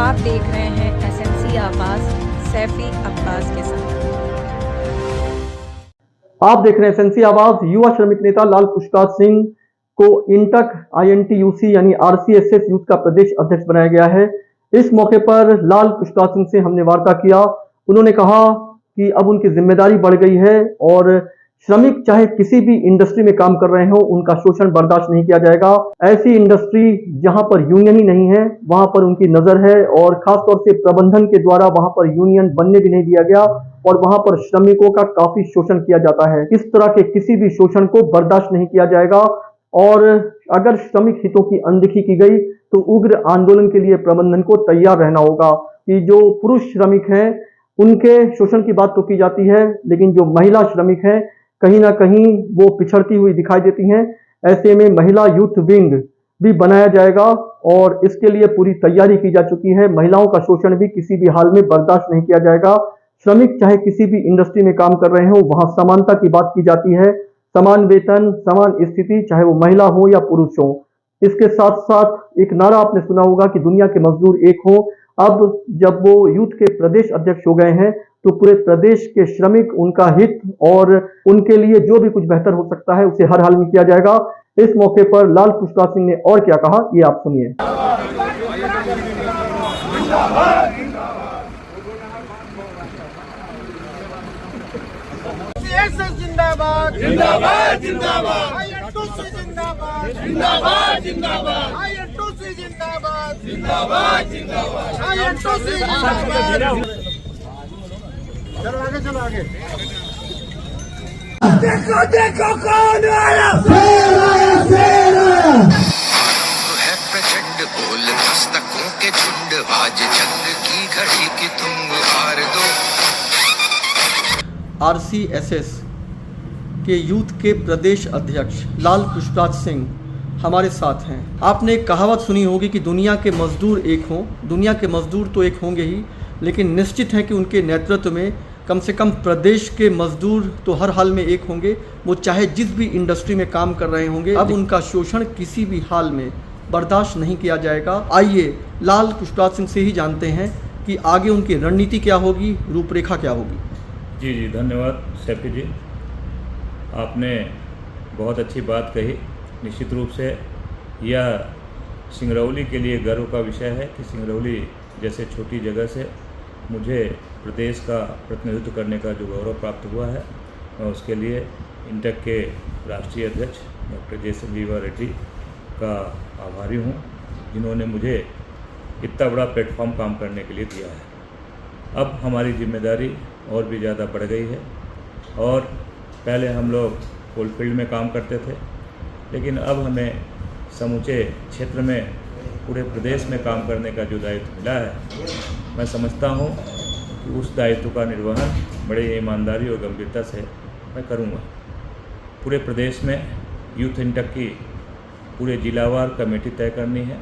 आप देख रहे हैं एसएनसी आवाज सैफी अब्बास के साथ। आप देख रहे हैं एसएनसी आवाज। युवा श्रमिक नेता लाल पुष्पराज सिंह को इंटक INTUC यानी RCSS यूथ का प्रदेश अध्यक्ष बनाया गया है। इस मौके पर लाल पुष्पराज सिंह से हमने वार्ता किया। उन्होंने कहा कि अब उनकी जिम्मेदारी बढ़ गई है और श्रमिक चाहे किसी भी इंडस्ट्री में काम कर रहे हो, उनका शोषण बर्दाश्त नहीं किया जाएगा। ऐसी इंडस्ट्री जहां पर यूनियन ही नहीं है वहां पर उनकी नजर है और खासतौर से प्रबंधन के द्वारा वहां पर यूनियन बनने भी नहीं दिया गया और वहां पर श्रमिकों का काफी शोषण किया जाता है। इस तरह के किसी भी शोषण को बर्दाश्त नहीं किया जाएगा और अगर श्रमिक हितों की अनदेखी की गई तो उग्र आंदोलन के लिए प्रबंधन को तैयार रहना होगा। कि जो पुरुष श्रमिक हैं उनके शोषण की बात तो की जाती है, लेकिन जो महिला श्रमिक हैं कहीं ना कहीं वो पिछड़ती हुई दिखाई देती हैं। ऐसे में महिला यूथ विंग भी बनाया जाएगा और इसके लिए पूरी तैयारी की जा चुकी है। महिलाओं का शोषण भी किसी भी हाल में बर्दाश्त नहीं किया जाएगा। श्रमिक चाहे किसी भी इंडस्ट्री में काम कर रहे हो, वहां समानता की बात की जाती है, समान वेतन, समान स्थिति, चाहे वो महिला हो या पुरुष हो। इसके साथ साथ एक नारा आपने सुना होगा कि दुनिया के मजदूर एक हो। अब जब वो यूथ के प्रदेश अध्यक्ष हो गए हैं तो पूरे प्रदेश के श्रमिक, उनका हित और उनके लिए जो भी कुछ बेहतर हो सकता है उसे हर हाल में किया जाएगा। इस मौके पर लाल पुष्पराज सिंह ने और क्या कहा, ये आप सुनिए। जिंदाबाद जिंदाबाद जिंदाबाद INTUC जिंदाबाद जिंदाबाद जिंदाबाद INTUC जिंदाबाद जिंदाबाद जिंदाबाद INTUC जिंदाबाद। चलो आगे, चलो आगे। देखो देखो कौन आया, शेर आया, शेर आया। है प्रचंड बोल दस्तकों के झुंड, आज जंग की घड़ी की तुम हार दो। RCSS के यूथ के प्रदेश अध्यक्ष लाल पुष्पराज सिंह हमारे साथ हैं। आपने एक कहावत सुनी होगी कि दुनिया के मजदूर एक हों। दुनिया के मजदूर तो एक होंगे ही, लेकिन निश्चित है कि उनके नेतृत्व में कम से कम प्रदेश के मजदूर तो हर हाल में एक होंगे, वो चाहे जिस भी इंडस्ट्री में काम कर रहे होंगे। अब उनका शोषण किसी भी हाल में बर्दाश्त नहीं किया जाएगा। आइए लाल पुष्पराज सिंह से ही जानते हैं कि आगे उनकी रणनीति क्या होगी, रूपरेखा क्या होगी। जी धन्यवाद सैफी जी, आपने बहुत अच्छी बात कही। निश्चित रूप से यह सिंगरौली के लिए गर्व का विषय है कि सिंगरौली जैसे छोटी जगह से मुझे प्रदेश का प्रतिनिधित्व करने का जो गौरव प्राप्त हुआ है, मैं उसके लिए इंटक के राष्ट्रीय अध्यक्ष डॉक्टर जे.संजीवा रेड्डी का आभारी हूँ, जिन्होंने मुझे इतना बड़ा प्लेटफॉर्म काम करने के लिए दिया है। अब हमारी जिम्मेदारी और भी ज़्यादा बढ़ गई है और पहले हम लोग कोलफील्ड में काम करते थे, लेकिन अब हमें समूचे क्षेत्र में, पूरे प्रदेश में काम करने का जो दायित्व मिला है, मैं समझता हूँ कि उस दायित्व का निर्वहन बड़े ईमानदारी और गंभीरता से मैं करूँगा। पूरे प्रदेश में यूथ इंटक की पूरे जिलावार कमेटी तय करनी है।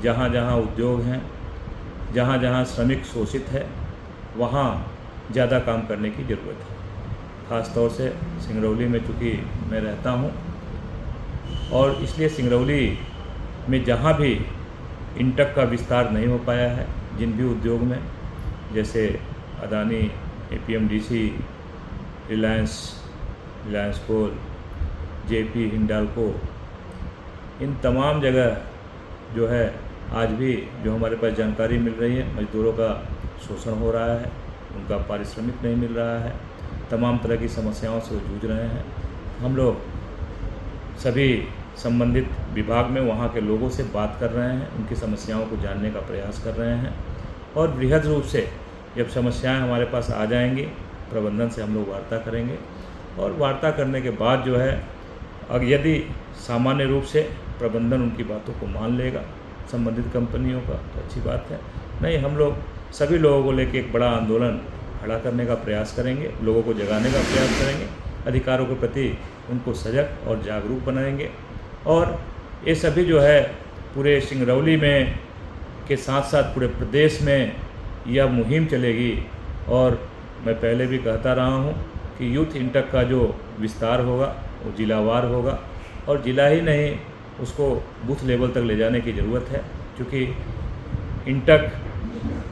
जहाँ जहाँ उद्योग हैं, जहाँ जहाँ श्रमिक शोषित है, वहाँ ज़्यादा काम करने की ज़रूरत है। ख़ास तौर से सिंगरौली में चूँकि मैं रहता हूँ और इसलिए सिंगरौली में जहाँ भी इंटक का विस्तार नहीं हो पाया है, जिन भी उद्योग में, जैसे अदानी, APMDC, रिलायंस कोल, JP हिंडाल्को, इन तमाम जगह जो है आज भी जो हमारे पास जानकारी मिल रही है, मजदूरों का शोषण हो रहा है, उनका पारिश्रमिक नहीं मिल रहा है, तमाम तरह की समस्याओं से वो जूझ रहे हैं। हम लोग सभी संबंधित विभाग में वहाँ के लोगों से बात कर रहे हैं, उनकी समस्याओं को जानने का प्रयास कर रहे हैं और बृहद रूप से जब समस्याएं हमारे पास आ जाएंगी, प्रबंधन से हम लोग वार्ता करेंगे और वार्ता करने के बाद जो है, अगर यदि सामान्य रूप से प्रबंधन उनकी बातों को मान लेगा, संबंधित कंपनियों का, तो अच्छी बात है। नहीं, हम लोग सभी लोगों को लेकर एक बड़ा आंदोलन खड़ा करने का प्रयास करेंगे, लोगों को जगाने का प्रयास करेंगे, अधिकारों के प्रति उनको सजग और जागरूक बनाएंगे और ये सभी जो है पूरे सिंगरौली में के साथ साथ पूरे प्रदेश में यह मुहिम चलेगी। और मैं पहले भी कहता रहा हूँ कि यूथ इंटक का जो विस्तार होगा वो जिलावार होगा और जिला ही नहीं, उसको बूथ लेवल तक ले जाने की ज़रूरत है, क्योंकि इंटक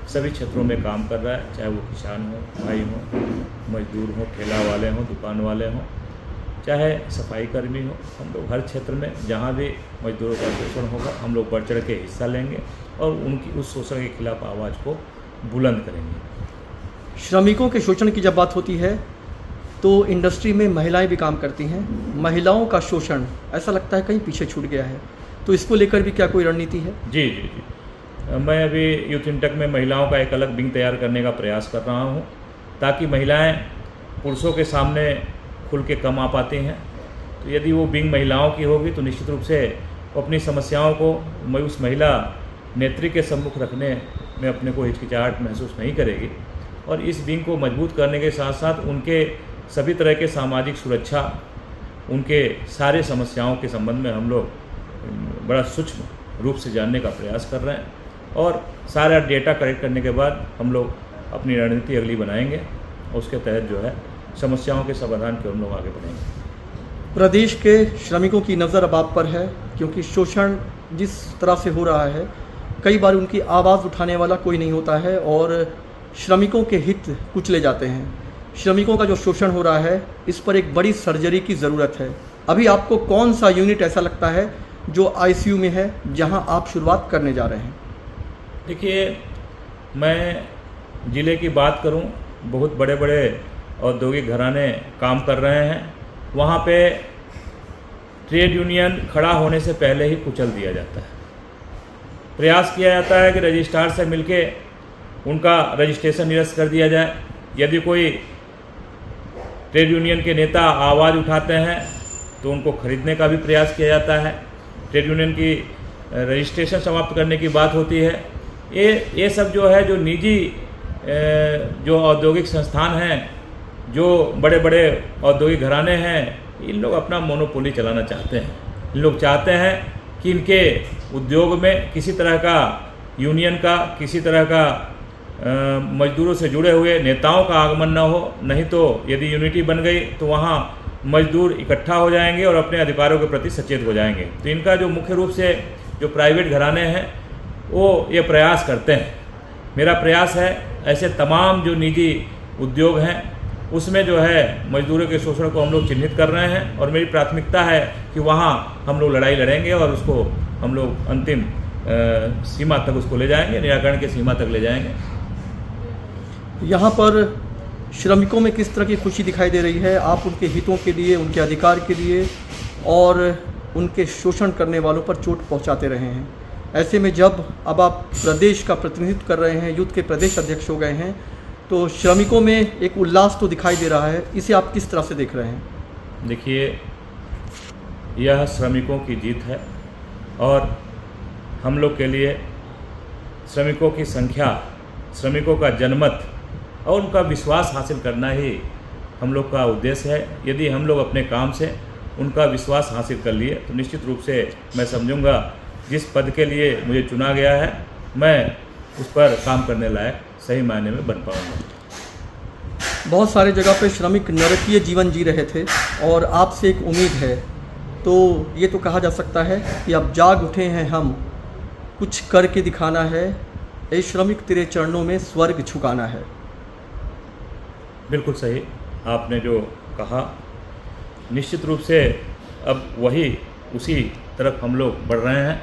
सभी क्षेत्रों में काम कर रहा है, चाहे वो किसान हो, भाई हो, मजदूर हो, ठेला वाले हों, दुकान वाले हों, चाहे सफाई कर्मी हो। हम लोग हर क्षेत्र में जहाँ भी मजदूरों का शोषण होगा हम लोग बढ़ चढ़ के हिस्सा लेंगे और उनकी उस शोषण के खिलाफ आवाज़ को बुलंद करेंगे। श्रमिकों के शोषण की जब बात होती है तो इंडस्ट्री में महिलाएं भी काम करती हैं। महिलाओं का शोषण ऐसा लगता है कहीं पीछे छूट गया है, तो इसको लेकर भी क्या कोई रणनीति है? जी जी जी, मैं अभी यूथ इंटक में महिलाओं का एक अलग विंग तैयार करने का प्रयास कर रहा हूँ, ताकि महिलाएं पुरुषों के सामने खुल के कम आ पाती हैं। तो यदि वो विंग महिलाओं की होगी तो निश्चित रूप से वो अपनी समस्याओं को उस महिला नेत्री के सम्मुख रखने में अपने को हिचकिचाहट महसूस नहीं करेगी। और इस विंग को मजबूत करने के साथ साथ उनके सभी तरह के सामाजिक सुरक्षा, उनके सारे समस्याओं के संबंध में हम लोग बड़ा सूक्ष्म रूप से जानने का प्रयास कर रहे हैं और सारा डेटा कलेक्ट करने के बाद हम लोग अपनी रणनीति अगली बनाएंगे और उसके तहत जो है समस्याओं के समाधान के हम लोग आगे बढ़ेंगे। प्रदेश के श्रमिकों की नज़र अब आप पर है, क्योंकि शोषण जिस तरह से हो रहा है कई बार उनकी आवाज़ उठाने वाला कोई नहीं होता है और श्रमिकों के हित कुचले जाते हैं। श्रमिकों का जो शोषण हो रहा है इस पर एक बड़ी सर्जरी की ज़रूरत है। अभी आपको कौन सा यूनिट ऐसा लगता है जो आईसीयू में है जहां आप शुरुआत करने जा रहे हैं? देखिए, मैं ज़िले की बात करूं, बहुत बड़े बड़े औद्योगिक घराने काम कर रहे हैं। वहाँ पे ट्रेड यूनियन खड़ा होने से पहले ही कुचल दिया जाता है। प्रयास किया जाता है कि रजिस्ट्रार से मिलके उनका रजिस्ट्रेशन निरस्त कर दिया जाए। यदि कोई ट्रेड यूनियन के नेता आवाज़ उठाते हैं तो उनको खरीदने का भी प्रयास किया जाता है। ट्रेड यूनियन की रजिस्ट्रेशन समाप्त करने की बात होती है। ये सब जो है, जो निजी जो औद्योगिक संस्थान हैं, जो बड़े बड़े औद्योगिक घराने हैं, इन लोग अपना मोनोपोली चलाना चाहते हैं। इन लोग चाहते हैं कि इनके उद्योग में किसी तरह का यूनियन का, किसी तरह का मजदूरों से जुड़े हुए नेताओं का आगमन न हो। नहीं तो यदि यूनिटी बन गई तो वहाँ मजदूर इकट्ठा हो जाएंगे और अपने अधिकारों के प्रति सचेत हो जाएंगे। तो इनका जो मुख्य रूप से जो प्राइवेट घराने हैं वो ये प्रयास करते हैं। मेरा प्रयास है ऐसे तमाम जो निजी उद्योग हैं उसमें जो है मजदूरों के शोषण को हम लोग चिन्हित कर रहे हैं और मेरी प्राथमिकता है कि वहाँ हम लोग लड़ाई लड़ेंगे और उसको हम लोग अंतिम सीमा तक उसको ले जाएंगे, निराकरण की सीमा तक ले जाएंगे। यहाँ पर श्रमिकों में किस तरह की खुशी दिखाई दे रही है? आप उनके हितों के लिए, उनके अधिकार के लिए और उनके शोषण करने वालों पर चोट पहुँचाते रहे हैं। ऐसे में जब अब आप प्रदेश का प्रतिनिधित्व कर रहे हैं, यूथ के प्रदेश अध्यक्ष हो गए हैं, तो श्रमिकों में एक उल्लास तो दिखाई दे रहा है। इसे आप किस तरह से देख रहे हैं? देखिए, यह श्रमिकों की जीत है और हम लोग के लिए श्रमिकों की संख्या, श्रमिकों का जनमत और उनका विश्वास हासिल करना ही हम लोग का उद्देश्य है। यदि हम लोग अपने काम से उनका विश्वास हासिल कर लिए तो निश्चित रूप से मैं समझूंगा जिस पद के लिए मुझे चुना गया है मैं उस पर काम करने लायक सही मायने में बन पाऊंगा। बहुत सारे जगह पे श्रमिक नरकीय जीवन जी रहे थे और आपसे एक उम्मीद है, तो ये तो कहा जा सकता है कि अब जाग उठे हैं, हम कुछ करके दिखाना है, ए श्रमिक तेरे चरणों में स्वर्ग झुकाना है। बिल्कुल सही आपने जो कहा, निश्चित रूप से अब वही उसी तरफ हम लोग बढ़ रहे हैं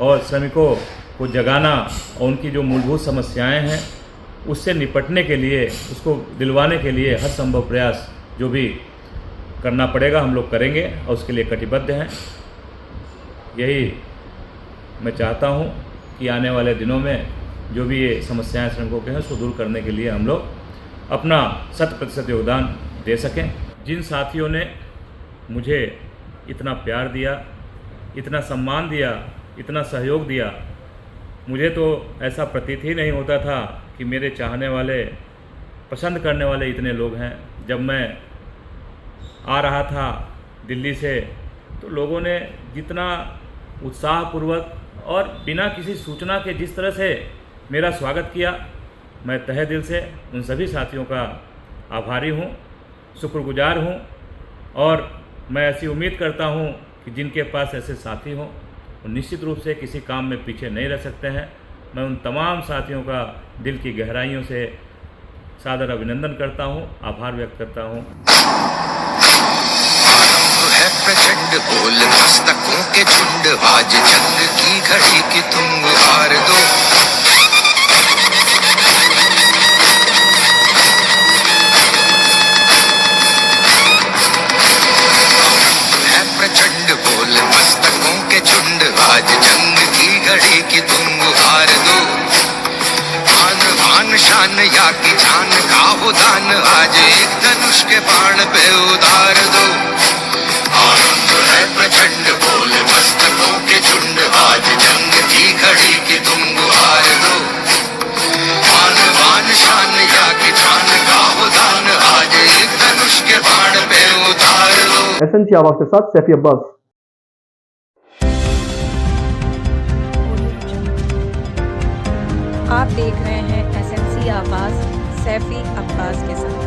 और श्रमिकों को जगाना और उनकी जो मूलभूत समस्याएं हैं उससे निपटने के लिए, उसको दिलवाने के लिए हर संभव प्रयास जो भी करना पड़ेगा हम लोग करेंगे और उसके लिए कटिबद्ध हैं। यही मैं चाहता हूं कि आने वाले दिनों में जो भी ये समस्याएं श्रमिकों के हैं उसको दूर करने के लिए हम लोग अपना 100% योगदान दे सकें। जिन साथियों ने मुझे इतना प्यार दिया, इतना सम्मान दिया, इतना सहयोग दिया, मुझे तो ऐसा प्रतीत ही नहीं होता था कि मेरे चाहने वाले, पसंद करने वाले इतने लोग हैं। जब मैं आ रहा था दिल्ली से तो लोगों ने जितना उत्साहपूर्वक और बिना किसी सूचना के जिस तरह से मेरा स्वागत किया, मैं तहे दिल से उन सभी साथियों का आभारी हूँ, शुक्रगुजार हूँ और मैं ऐसी उम्मीद करता हूँ कि जिनके पास ऐसे साथी हों वो निश्चित रूप से किसी काम में पीछे नहीं रह सकते हैं मैं उन तमाम साथियों का दिल की गहराइयों से सादर अभिनंदन करता हूं, आभार व्यक्त करता हूं। आरंभ है प्रचंड बोल मस्तकों के झुंड, आज जंग की घड़ी की तुम हार दो। है प्रचंड बोल मस्तकों के झुंड, आज जंग की घड़ी की तुम हार दो। आन बान शान या की जान का हो दान, आज एक धनुष के बाण पे उतार दो। आनंद है प्रचंड बोल मस्तकों के झुंड, आज जंग की घड़ी की तुम गुहार दो। आन बान शान या की जान का हो दान, आज एक धनुष के बाण पे उतार दो। एसएनसी आवाज के साथ सैफी अब्बास। आप देख रहे हैं SNC आवाज सैफी अब्बास के साथ।